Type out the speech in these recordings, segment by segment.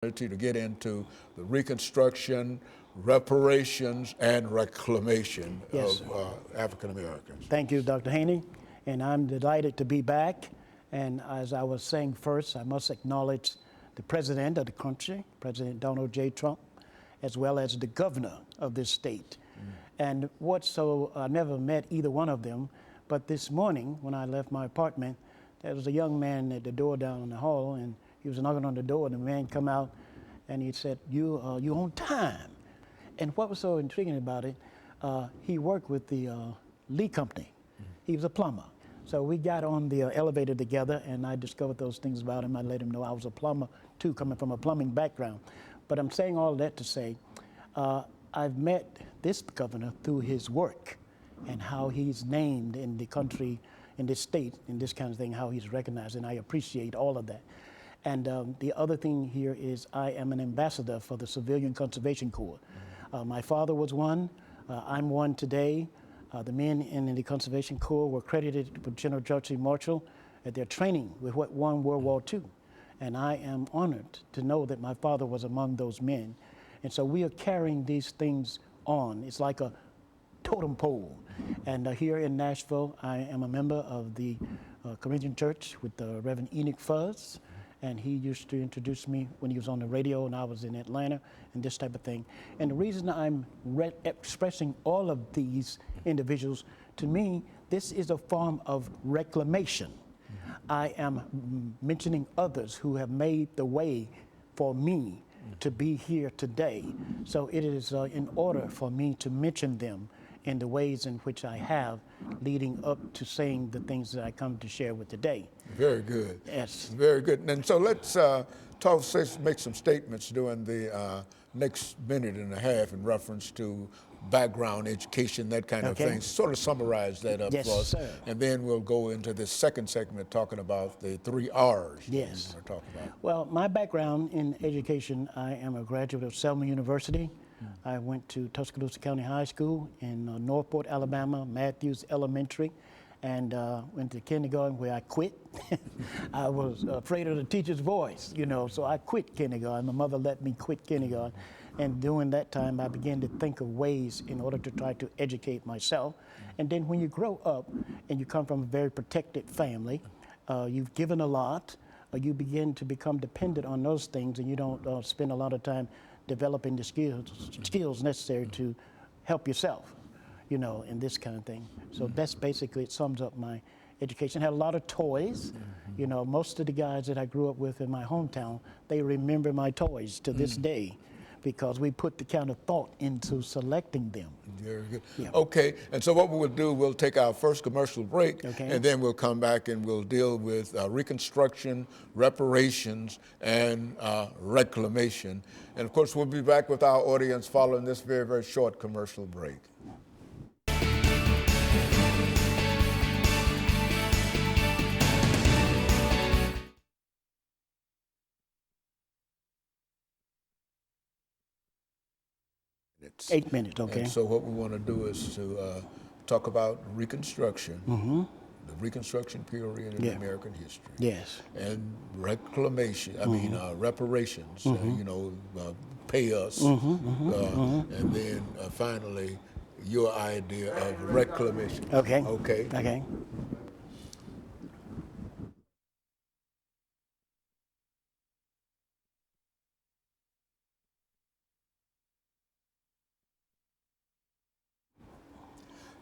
to get into the reconstruction, reparations, and reclamation Yes, of African Americans. Thank you, Dr. Haney, and I'm delighted to be back. And as I was saying first, I must acknowledge the president of the country, President Donald J. Trump, as well as the governor of this state. And I never met either one of them, but this morning when I left my apartment, there was a young man at the door down in the hall, and he was knocking on the door, and the man come out, and he said, you on time. And what was so intriguing about it, he worked with the Lee Company. He was a plumber. So we got on the elevator together, and I discovered those things about him. I let him know I was a plumber, too, coming from a plumbing background. But I'm saying all that to say, I've met this governor through his work and how he's named in the country, in this state, in this kind of thing, how he's recognized, and I appreciate all of that. And the other thing here is I am an ambassador for the Civilian Conservation Corps. My father was one. I'm one today. The men in the Conservation Corps were credited with General George C. Marshall at their training with what won World War II. And I am honored to know that my father was among those men. And so we are carrying these things on. It's like a totem pole. And here in Nashville, I am a member of the Corinthian Church with the Reverend Enoch Fuzz. And he used to introduce me when he was on the radio and I was in Atlanta and this type of thing. And the reason I'm expressing all of these individuals, to me, this is a form of reclamation. I am mentioning others who have made the way for me to be here today. So it is in order for me to mention them in the ways in which I have, leading up to saying the things that I come to share with today. Very good. Yes. Very good. And so let's make some statements during the next minute and a half in reference to background education, that kind of thing. Sort of summarize that up for us. Sir. And then we'll go into this second segment talking about the 3 R's. Yes. We're talking about. Well, my background in education, I am a graduate of Selma University. I went to Tuscaloosa County High School in Northport, Alabama, Matthews Elementary, and went to kindergarten where I quit. I was afraid of the teacher's voice, so I quit kindergarten. My mother let me quit kindergarten. And during that time, I began to think of ways in order to try to educate myself. And then when you grow up and you come from a very protected family, you've given a lot, you begin to become dependent on those things, and you don't spend a lot of time developing the skills necessary to help yourself, and this kind of thing. So that's basically, it sums up my education. Had a lot of toys. Most of the guys that I grew up with in my hometown, they remember my toys to this day, because we put the kind of thought into selecting them. Very good. Yeah. Okay, and so what we will do, we'll take our first commercial break, Okay. and then we'll come back and we'll deal with reconstruction, reparations, and reclamation. And of course, we'll be back with our audience following this very, very short commercial break. It's 8 minutes, okay. And so what we want to do is to talk about Reconstruction, the Reconstruction period in American history. Yes. And reclamation, reparations, pay us. And then finally, your idea of reclamation. Okay. Okay. Okay.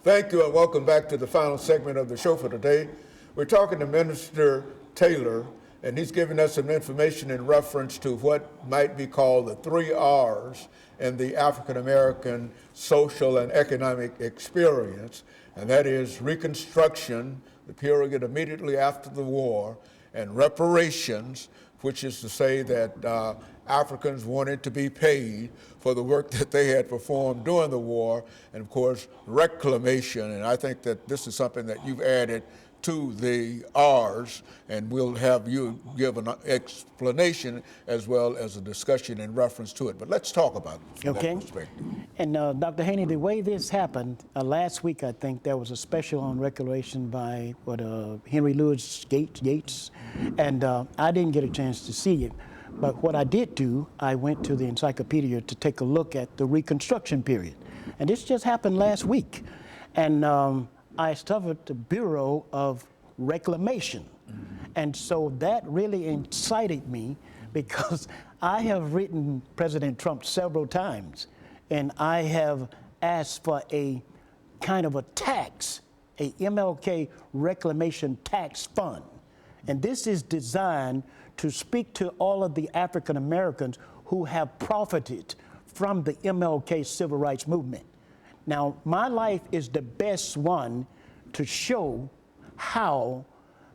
Thank you, and welcome back to the final segment of the show for today. We're talking to Minister Taylor, and he's giving us some information in reference to what might be called the 3 R's in the African American social and economic experience, and that is Reconstruction, the period immediately after the war, and reparations, which is to say that Africans wanted to be paid for the work that they had performed during the war, and of course, reclamation. And I think that this is something that you've added to the R's, and we'll have you give an explanation as well as a discussion in reference to it. But let's talk about it from that perspective. And Dr. Haney, the way this happened, last week I think there was a special on reclamation by Henry Louis Gates, and I didn't get a chance to see it. But what I did do, I went to the encyclopedia to take a look at the Reconstruction period. And this just happened last week. And I discovered the Bureau of Reclamation. And so that really incited me because I have written President Trump several times, and I have asked for a kind of a tax, a MLK Reclamation Tax Fund. And this is designed to speak to all of the African Americans who have profited from the MLK Civil Rights Movement. Now, my life is the best one to show how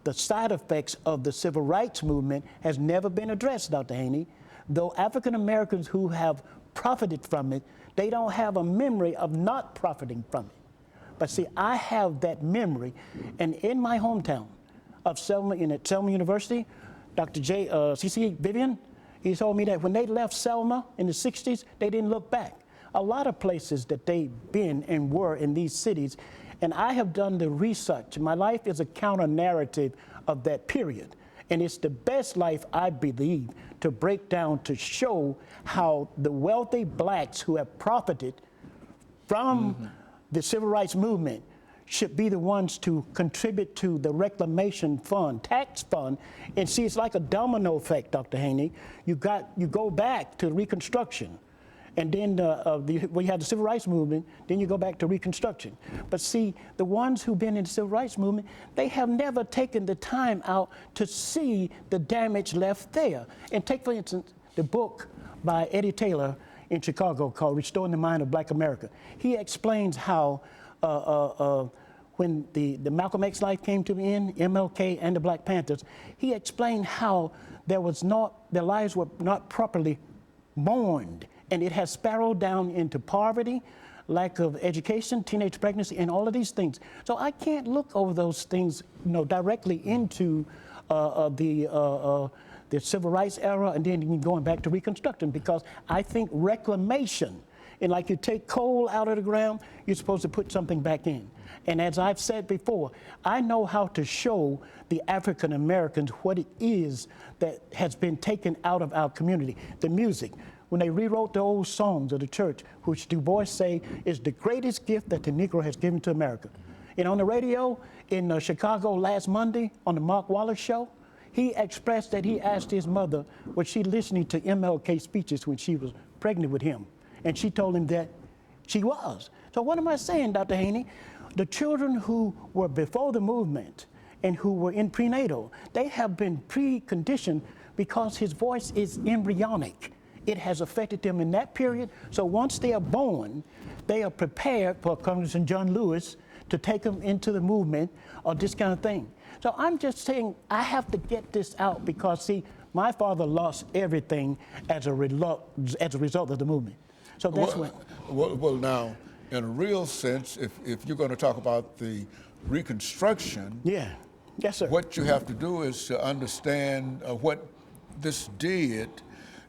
the side effects of the Civil Rights Movement has never been addressed, Dr. Haney. Though African Americans who have profited from it, they don't have a memory of not profiting from it. But see, I have that memory, and in my hometown of Selma, at Selma University, Dr. C.C. Vivian, he told me that when they left Selma in the 60s, they didn't look back. A lot of places that they've been and were in these cities, and I have done the research. My life is a counter-narrative of that period. And it's the best life, I believe, to break down to show how the wealthy blacks who have profited from the Civil Rights Movement should be the ones to contribute to the reclamation fund, tax fund. And see, it's like a domino effect, Dr. Haney. You go back to Reconstruction. And then we had the Civil Rights Movement, then you go back to Reconstruction. But see, the ones who've been in the Civil Rights Movement, they have never taken the time out to see the damage left there. And take, for instance, the book by Eddie Taylor in Chicago called Restoring the Mind of Black America. He explains how when the Malcolm X life came to an end, MLK and the Black Panthers, he explained how their lives were not properly mourned. And it has spiraled down into poverty, lack of education, teenage pregnancy, and all of these things. So I can't look over those things, directly into the Civil Rights era and then going back to Reconstruction, because I think reclamation, and like you take coal out of the ground, you're supposed to put something back in. And as I've said before, I know how to show the African Americans what it is that has been taken out of our community. The music. When they rewrote the old songs of the church, which Du Bois say is the greatest gift that the Negro has given to America. And on the radio in Chicago last Monday on the Mark Wallace show, he expressed that he asked his mother, was she listening to MLK speeches when she was pregnant with him? And she told him that she was. So what am I saying, Dr. Haney? The children who were before the movement and who were in prenatal, they have been preconditioned because his voice is embryonic. It has affected them in that period. So once they are born, they are prepared for Congressman John Lewis to take them into the movement or this kind of thing. So I'm just saying I have to get this out because, see, my father lost everything as a result of the movement. So that's well, now, in a real sense, if you're going to talk about the Reconstruction, yeah, yes, sir. What you have to do is to understand what this did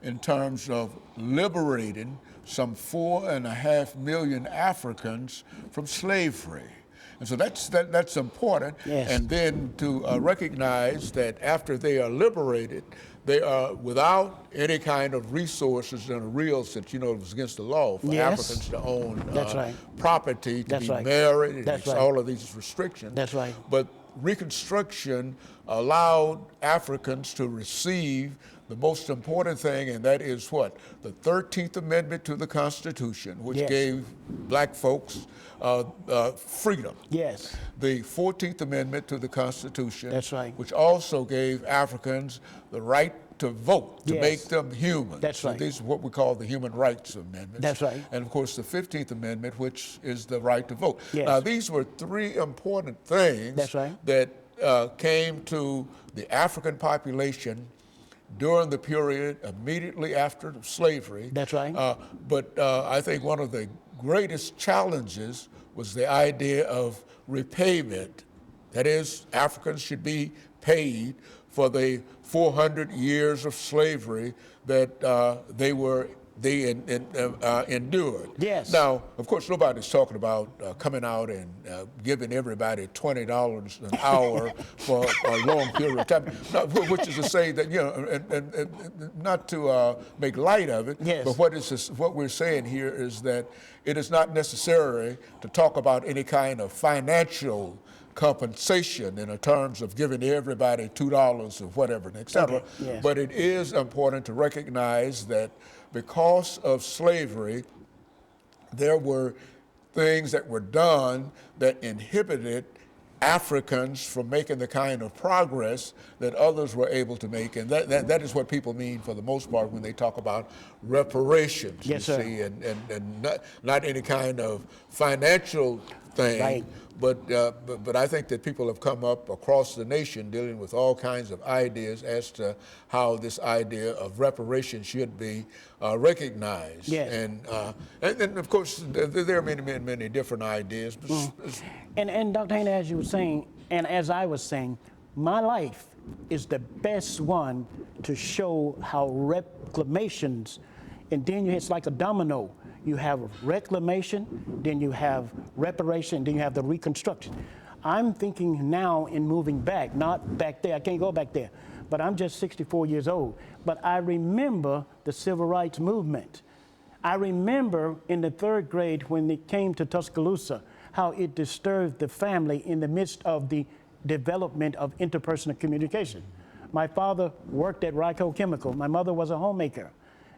in terms of liberating some 4.5 million Africans from slavery. And so that's important. Yes. And then to recognize that after they are liberated, they are without any kind of resources in a real sense. It was against the law for Africans to own property, to be married, and all of these restrictions. That's right. But Reconstruction allowed Africans to receive the most important thing, and that is what? The 13th Amendment to the Constitution, which gave black folks freedom. Yes. The 14th Amendment to the Constitution, that's right, which also gave Africans the right to vote, to make them human. That's right. So these are what we call the Human Rights Amendments. That's right. And of course the 15th Amendment, which is the right to vote. Yes. Now these were three important things that came to the African population during the period immediately after slavery. That's right. But I think one of the greatest challenges was the idea of repayment. That is, Africans should be paid for the 400 years of slavery that they were they endured. Yes. Now, of course, nobody's talking about coming out and giving everybody $20 an hour for a long period of time. No, which is to say that, you know, and not to make light of it, yes. but what we're saying here is that it is not necessary to talk about any kind of financial compensation in terms of giving everybody $2 or whatever, et cetera. Okay. Yes. But it is important to recognize that because of slavery, there were things that were done that inhibited Africans from making the kind of progress that others were able to make. And that is what people mean for the most part when they talk about reparations, yes, you sir. see, and not any kind of financial thing. Right. But I think that people have come up across the nation dealing with all kinds of ideas as to how this idea of reparations should be recognized. Yes. And of course, there are many different ideas. And Dr. Haney, as you were saying, and as I was saying, my life is the best one to show how reclamations, and then it's like a domino. You have reclamation, then you have reparation, then you have the reconstruction. I'm thinking now in moving back, not back there. I can't go back there, but I'm just 64 years old. But I remember the civil rights movement. I remember in the 3rd grade when it came to Tuscaloosa, how it disturbed the family in the midst of the development of interpersonal communication. My father worked at Ryco Chemical. My mother was a homemaker.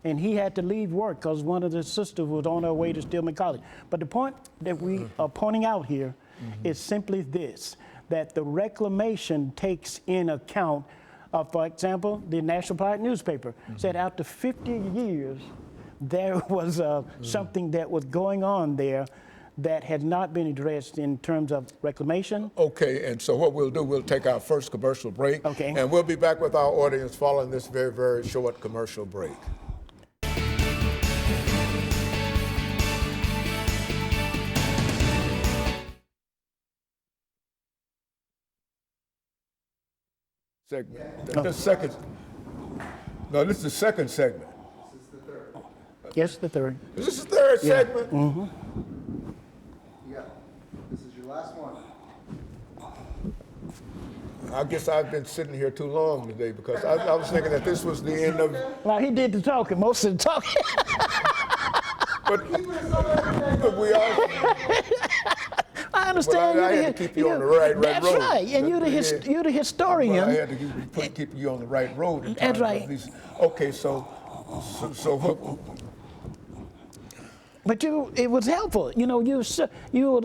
And he had to leave work because one of the sisters was on her way to Stillman College. But the point that we are pointing out here is simply this, that the reclamation takes in account, for example, the National Pirate newspaper said after 50 years, there was something that was going on there that had not been addressed in terms of reclamation. Okay, and so what we'll do, we'll take our first commercial break. Okay. And we'll be back with our audience following this very, very short commercial break. Segment. This is the second segment. This is the third. Yes, the 3rd. Is this the third segment? Yeah. This is your last one. I guess I've been sitting here too long today because I was thinking that this was the end of. Well, he did the talking, most of the talking. But we all. I understand. Well, I had to keep you on the right road. That's right, and you're the historian. Well, I had to keep you on the right road. That's right. Okay, so what? But it was helpful. You know, you were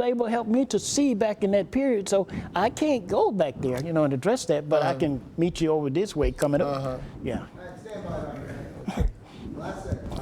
able to help me to see back in that period. So I can't go back there, you know, and address that. But I can meet you over this way coming up. Yeah. All right, stand by, Dr. Haney. Last segment.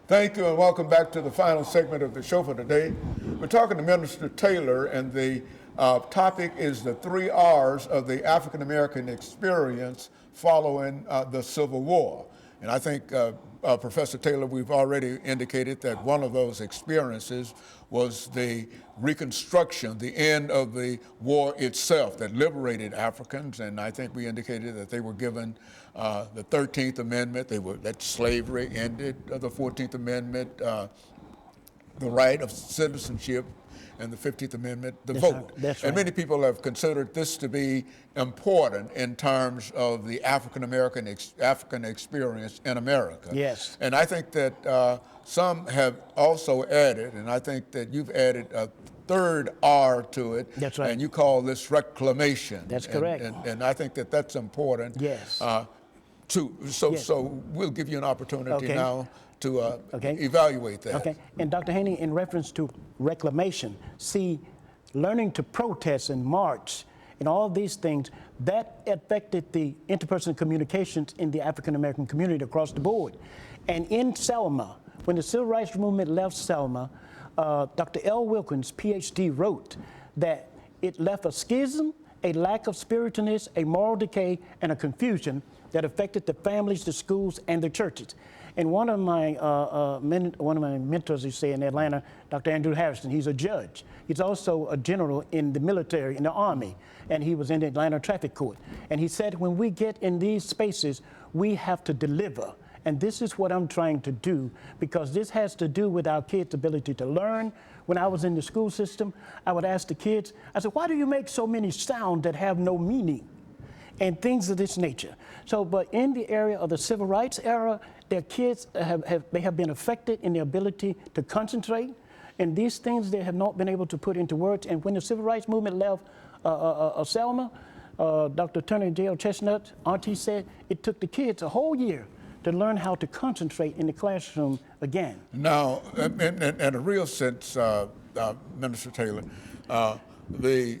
Thank you and welcome back to the final segment of the show for today. We're talking to Minister Taylor, and the topic is the 3 R's of the African American experience following the Civil War. And I think, Professor Taylor, we've already indicated that one of those experiences was the Reconstruction, the end of the war itself that liberated Africans. And I think we indicated that they were given the 13th Amendment, that slavery ended, the 14th Amendment, the right of citizenship, and the 15th Amendment, the vote. That's right. And many people have considered this to be important in terms of the African experience in America. Yes. And I think that some have also added, and I think that you've added a 3rd R to it. That's right. And you call this reclamation. That's correct. And I think that that's important. Yes. So we'll give you an opportunity now to evaluate that. Okay. And Dr. Haney, in reference to reclamation, see, learning to protest and march and all these things, that affected the interpersonal communications in the African American community across the board. And in Selma, when the Civil Rights Movement left Selma, Dr. L. Wilkins, PhD, wrote that it left a schism, a lack of spiritualness, a moral decay, and a confusion that affected the families, the schools, and the churches. And one of my mentors, you say, in Atlanta, Dr. Andrew Harrison, he's a judge. He's also a general in the military, in the Army, and he was in the Atlanta Traffic Court. And he said, when we get in these spaces, we have to deliver. And this is what I'm trying to do, because this has to do with our kids' ability to learn. When I was in the school system, I would ask the kids, I said, why do you make so many sounds that have no meaning? And things of this nature. So, but in the area of the civil rights era, their kids have been affected in their ability to concentrate. And these things they have not been able to put into words. And when the civil rights movement left Selma, Dr. Turner J.L. Chestnut, Auntie said it took the kids a whole year to learn how to concentrate in the classroom again. Now, in a real sense, Minister Taylor, the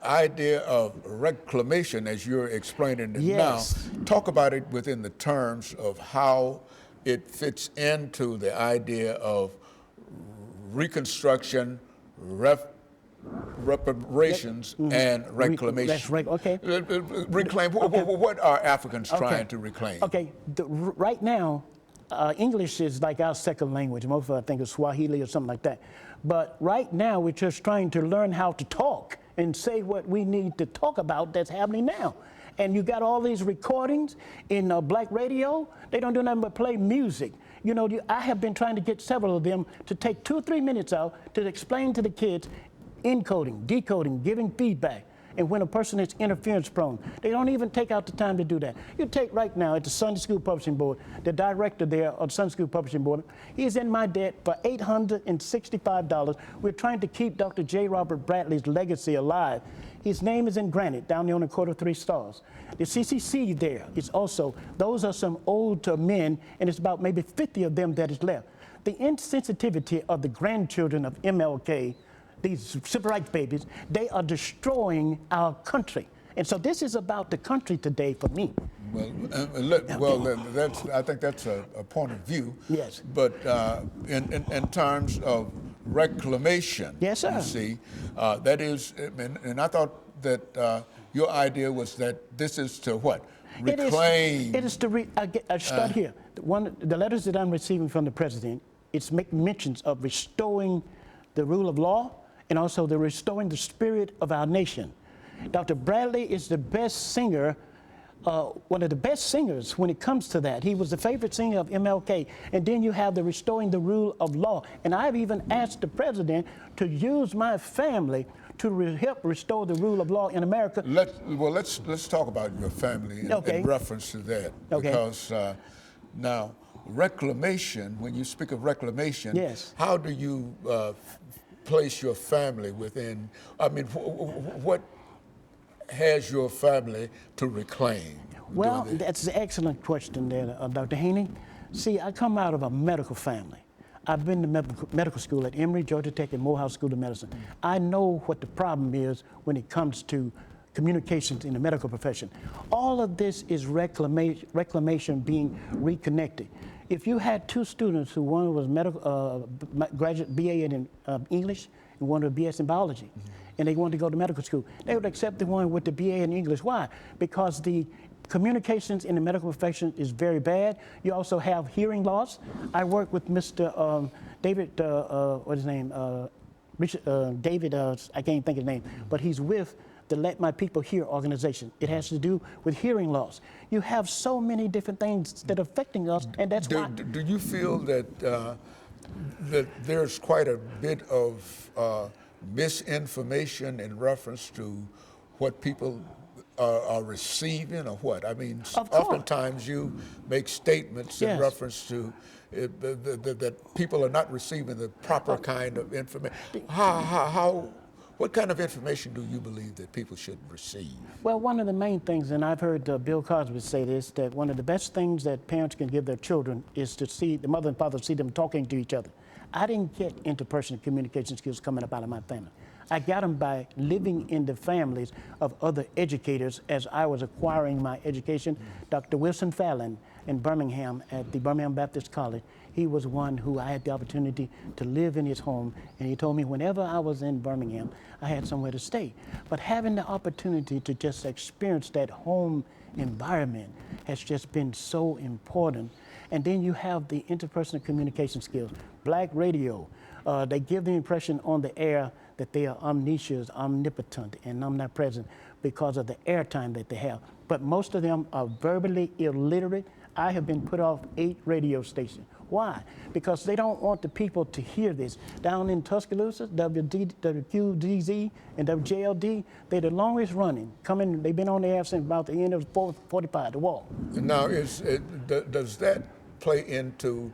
idea of reclamation, as you're explaining it Yes. now, talk about it within the terms of how it fits into the idea of reconstruction, reparations, and reclamation. That's right, okay. Reclaim, what are Africans trying to reclaim? Okay, right now, English is like our second language. Most of us think of Swahili or something like that. But right now, we're just trying to learn how to talk and say what we need to talk about that's happening now. And you got all these recordings in black radio. They don't do nothing but play music. You know, I have been trying to get several of them to take 2 or 3 minutes out to explain to the kids encoding, decoding, giving feedback. And when a person is interference prone, they don't even take out the time to do that. You take right now at the Sunday School Publishing Board, the director there of the Sunday School Publishing Board, he's in my debt for $865. We're trying to keep Dr. J. Robert Bradley's legacy alive. His name is in granite down there on the court of 3 stars. The CCC there is also, those are some old men, and it's about maybe 50 of them that is left. The insensitivity of the grandchildren of MLK, these civil rights babies, they are destroying our country. And so this is about the country today for me. That's, I think that's a point of view. Yes. But in terms of reclamation, yes, sir. you see, that is, and I thought that your idea was that this is to what? Reclaim. It is to start here. The letters that I'm receiving from the president, it's making mentions of restoring the rule of law, and also the restoring the spirit of our nation. Dr. Bradley is the best singer, one of the best singers when it comes to that. He was the favorite singer of MLK. And then you have the restoring the rule of law. And I've even asked the president to use my family to help restore the rule of law in America. Let's talk about your family in reference to that. Okay. Because now, reclamation, when you speak of reclamation, yes. How do you place your family within, I mean, what has your family to reclaim? Well, that's an excellent question there, Dr. Haney. See, I come out of a medical family. I've been to medical school at Emory, Georgia Tech, and Morehouse School of Medicine. I know what the problem is when it comes to communications in the medical profession. All of this is reclamation being reconnected. If you had 2 students who one was medical graduate BA in English and one was BS in biology, and they wanted to go to medical school, they would accept the one with the BA in English. Why? Because the communications in the medical profession is very bad. You also have hearing loss. I work with Mr. David, what's his name? David, I can't think of his name, but he's with the Let My People Hear organization. It has to do with hearing loss. You have so many different things that are affecting us, and that's why. Do you feel that that there's quite a bit of misinformation in reference to what people are receiving, or what? I mean, oftentimes you make statements in reference to that people are not receiving the proper kind of information. What kind of information do you believe that people should receive? Well, one of the main things, and I've heard Bill Cosby say this, that one of the best things that parents can give their children is to see the mother and father, see them talking to each other. I didn't get interpersonal communication skills coming up out of my family. I got them by living in the families of other educators as I was acquiring my education. Dr. Wilson Fallon in Birmingham at the Birmingham Baptist College, he was one who I had the opportunity to live in his home, and he told me whenever I was in Birmingham, I had somewhere to stay. But having the opportunity to just experience that home environment has just been so important. And then you have the interpersonal communication skills. Black radio, they give the impression on the air that they are omniscient, omnipotent, and omnipresent because of the airtime that they have. But most of them are verbally illiterate. I have been put off 8 radio stations. Why? Because they don't want the people to hear this. Down in Tuscaloosa, WQDZ and WJLD, they're the longest running. They've been on the air since about the end of 45, the wall. Now, does that play into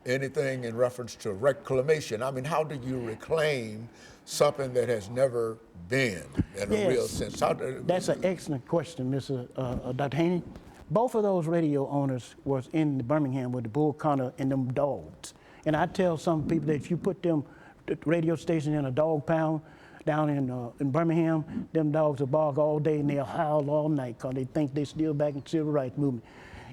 anything in reference to reclamation? I mean, how do you reclaim something that has never been in a real sense? That's an excellent question, Mr. Dr. Haney. Both of those radio owners was in Birmingham with the Bull Connor and them dogs. And I tell some people that if you put them radio station in a dog pound down in Birmingham, them dogs will bark all day and they'll howl all night because they think they're still back in civil rights movement.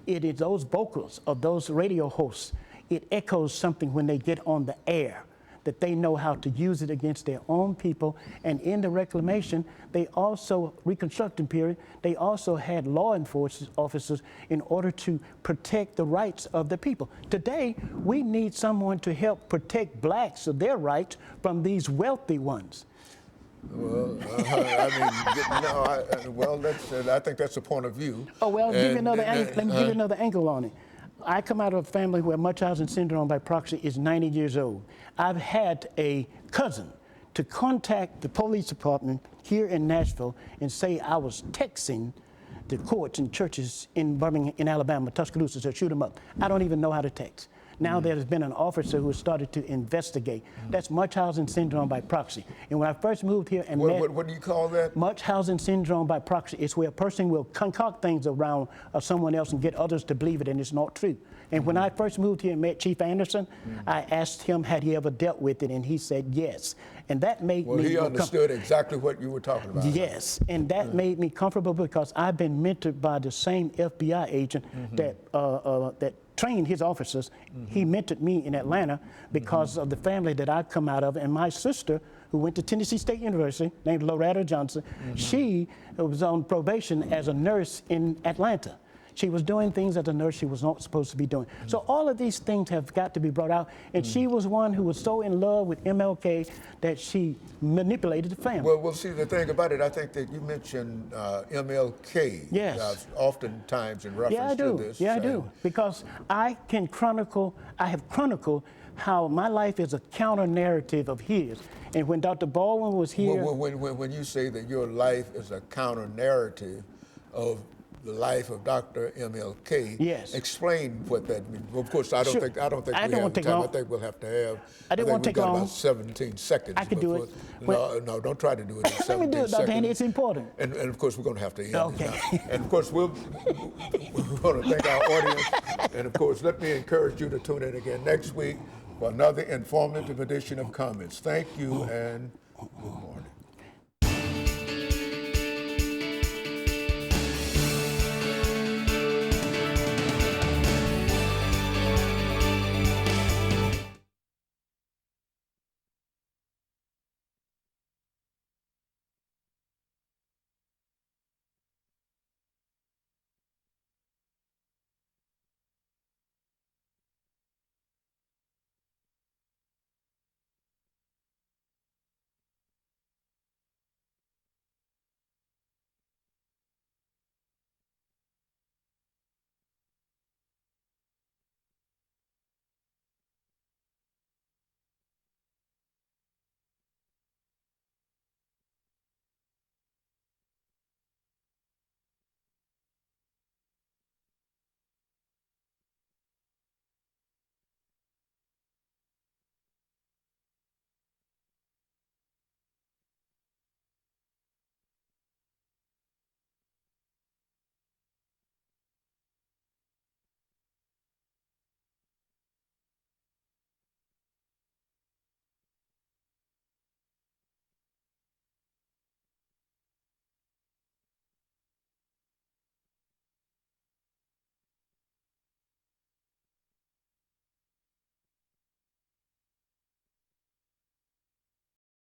It is those vocals of those radio hosts, it echoes something when they get on the air, that they know how to use it against their own people. And in the reclamation, they also, reconstructing period, they also had law enforcement officers in order to protect the rights of the people. Today, we need someone to help protect blacks of their rights from these wealthy ones. Well, I think that's a point of view. Oh, well, let me give you another angle on it. I come out of a family where Munchausen syndrome by proxy is 90 years old. I've had a cousin to contact the police department here in Nashville and say I was texting the courts and churches in Birmingham, in Alabama, Tuscaloosa, to shoot them up. I don't even know how to text. Now there's been an officer who has started to investigate. That's Munchausen syndrome by proxy. And when I first moved here and what do you call that? Munchausen syndrome by proxy. It's where a person will concoct things around someone else and get others to believe it, and it's not true. And when I first moved here and met Chief Anderson, I asked him had he ever dealt with it, and he said yes. And that made me... Well, he understood exactly what you were talking about. Yes, and that made me comfortable because I've been mentored by the same FBI agent that trained his officers. He mentored me in Atlanta because of the family that I come out of, and my sister, who went to Tennessee State University, named Loretta Johnson, she was on probation as a nurse in Atlanta. She was doing things as a nurse she was not supposed to be doing. So all of these things have got to be brought out. And she was one who was so in love with MLK that she manipulated the family. Well, see, the thing about it, I think that you mentioned MLK. Yes. Oftentimes in reference to this. Yeah, I do. Because I have chronicled how my life is a counter-narrative of his. And when Dr. Baldwin was here... When you say that your life is a counter-narrative of the life of Dr. MLK. Yes. Explain what that means. Of course, I don't think we have time. I think we'll have to have. I didn't want to take long. About 17 seconds. I could do it. No, don't try to do it in 17 seconds. Let me do it, Dr. Haney. It's important. And of course, we're going to have to end. Okay. And of course, we're going to thank our audience. And of course, let me encourage you to tune in again next week for another informative edition of Comments. Thank you and good morning.